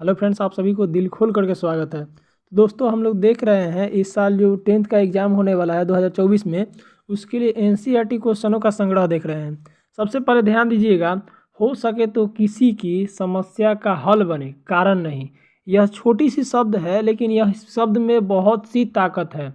Hello friends, आप सभी को दिल खोल करके स्वागत है। तो दोस्तों, हम लोग देख रहे हैं इस साल जो 10th का एग्ज़ाम होने वाला है 2024 में, उसके लिए एनसीईआरटी क्वेश्चनों का संग्रह देख रहे हैं। सबसे पहले ध्यान दीजिएगा, हो सके तो किसी की समस्या का हल बने, कारण नहीं। यह छोटी सी शब्द है, लेकिन यह शब्द में बहुत सी ताकत है।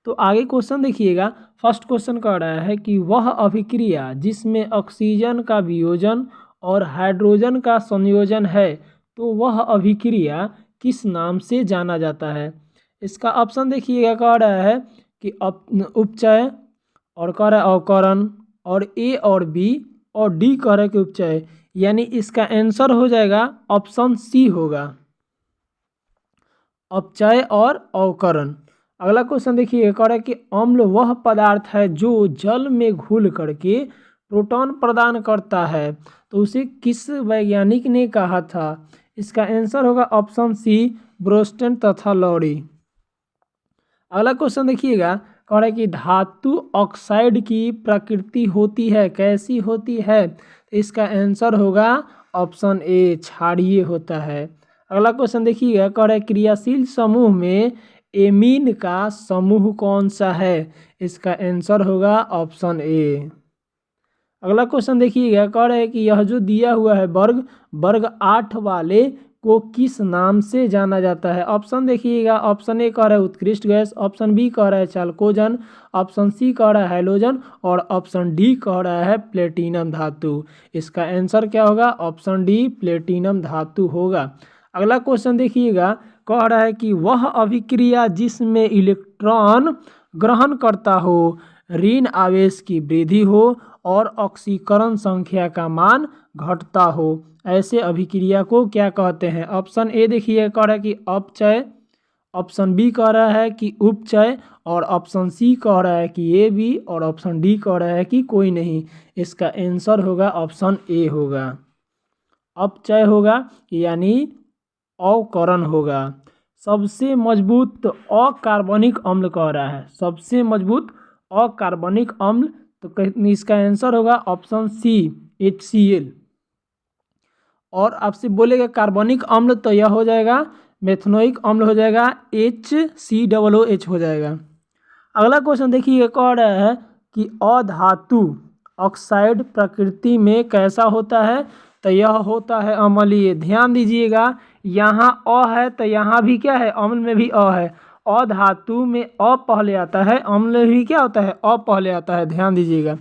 तो आगे क्वेश्चन देखिएगा। फर्स्ट क्वेश्चन कह रहा है कि वह अभिक्रिया जिसमें ऑक्सीजन का वियोजन और हाइड्रोजन का संयोजन है, तो वह अभिक्रिया किस नाम से जाना जाता है। इसका ऑप्शन देखिएगा, कह रहा है कि उपचय, और कह रहा है अवकरण, और ए और बी, और डी कह रहा है कि उपचय। यानी इसका आंसर हो जाएगा ऑप्शन सी होगा, अपचय और अवकरण। अगला क्वेश्चन देखिए, कह रहा है कि अम्ल वह पदार्थ है जो जल में घुल करके प्रोटॉन प्रदान करता है, तो उसे किस वैज्ञानिक ने कहा था। इसका आंसर होगा ऑप्शन सी, ब्रोस्टन तथा लॉरी। अगला क्वेश्चन देखिएगा, कह रहा है कि धातु ऑक्साइड की प्रकृति होती है, कैसी होती है। इसका आंसर होगा ऑप्शन ए, क्षारीय होता है। अगला क्वेश्चन देखिएगा, कह रहा है क्रियाशील समूह में एमीन का समूह कौन सा है। इसका आंसर होगा ऑप्शन ए। अगला क्वेश्चन देखिएगा, कह रहा है कि यह जो दिया हुआ है वर्ग 8 वाले को किस नाम से जाना जाता है। ऑप्शन देखिएगा, ऑप्शन ए कह रहा है उत्कृष्ट गैस, ऑप्शन बी कह रहा है चाल्कोजन, ऑप्शन सी कह रहा है हैलोजन, और ऑप्शन डी कह रहा है प्लेटिनम धातु। इसका आंसर क्या होगा, ऑप्शन डी, प्लेटिनम धातु होगा। अगला क्वेश्चन देखिएगा, कह रहा है कि वह अभिक्रिया जिसमें इलेक्ट्रॉन ग्रहण करता हो, ऋण आवेश की वृद्धि हो और ऑक्सीकरण संख्या का मान घटता हो, ऐसे अभिक्रिया को क्या कहते हैं। ऑप्शन ए देखिए, कह रहा है कि अपचय, ऑप्शन बी कह रहा है कि उपचय, और ऑप्शन सी कह रहा है कि ए बी, और ऑप्शन डी कह रहा है कि कोई नहीं। इसका आंसर होगा ऑप्शन ए होगा, अपचय होगा, यानी अवकरण होगा। सबसे मजबूत अकार्बनिक अम्ल कह रहा है, सबसे मजबूत अकार्बनिक अम्ल, तो इसका आंसर होगा ऑप्शन सी, HCl। और आपसे बोलेगा कार्बनिक अम्ल, तो यह हो जाएगा मेथनोइक अम्ल हो जाएगा, HCOOH हो जाएगा। अगला क्वेश्चन देखिए, कह रहा है कि अधातु ऑक्साइड प्रकृति में कैसा होता है, तो यह होता है अम्लीय। ध्यान दीजिएगा, यहाँ अ है तो यहाँ भी क्या है, अम्ल में भी अ है। अधातु में अ पहले आता है, अम्ल में भी क्या होता है, अ पहले आता है। ध्यान दीजिएगा।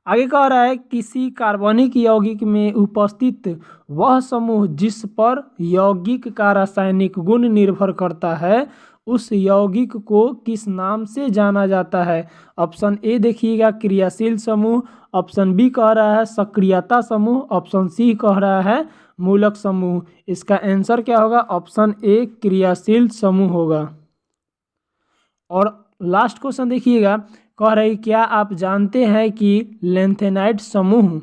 आगे कह रहा है किसी कार्बनिक यौगिक में उपस्थित वह समूह जिस पर यौगिक का रासायनिक गुण निर्भर करता है, उस यौगिक को किस नाम से जाना जाता है। ऑप्शन ए देखिएगा, क्रियाशील समूह, ऑप्शन बी कह रहा है सक्रियता समूह, ऑप्शन सी कह रहा है मूलक समूह। इसका आंसर क्या होगा, ऑप्शन ए, क्रियाशील समूह होगा। और लास्ट क्वेश्चन देखिएगा, कह रही क्या आप जानते हैं कि लेंथेनाइट समूह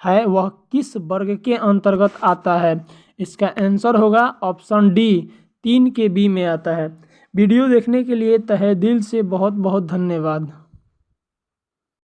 है वह किस वर्ग के अंतर्गत आता है। इसका आंसर होगा ऑप्शन डी, 3 के बी में आता है। वीडियो देखने के लिए तहे दिल से बहुत बहुत धन्यवाद।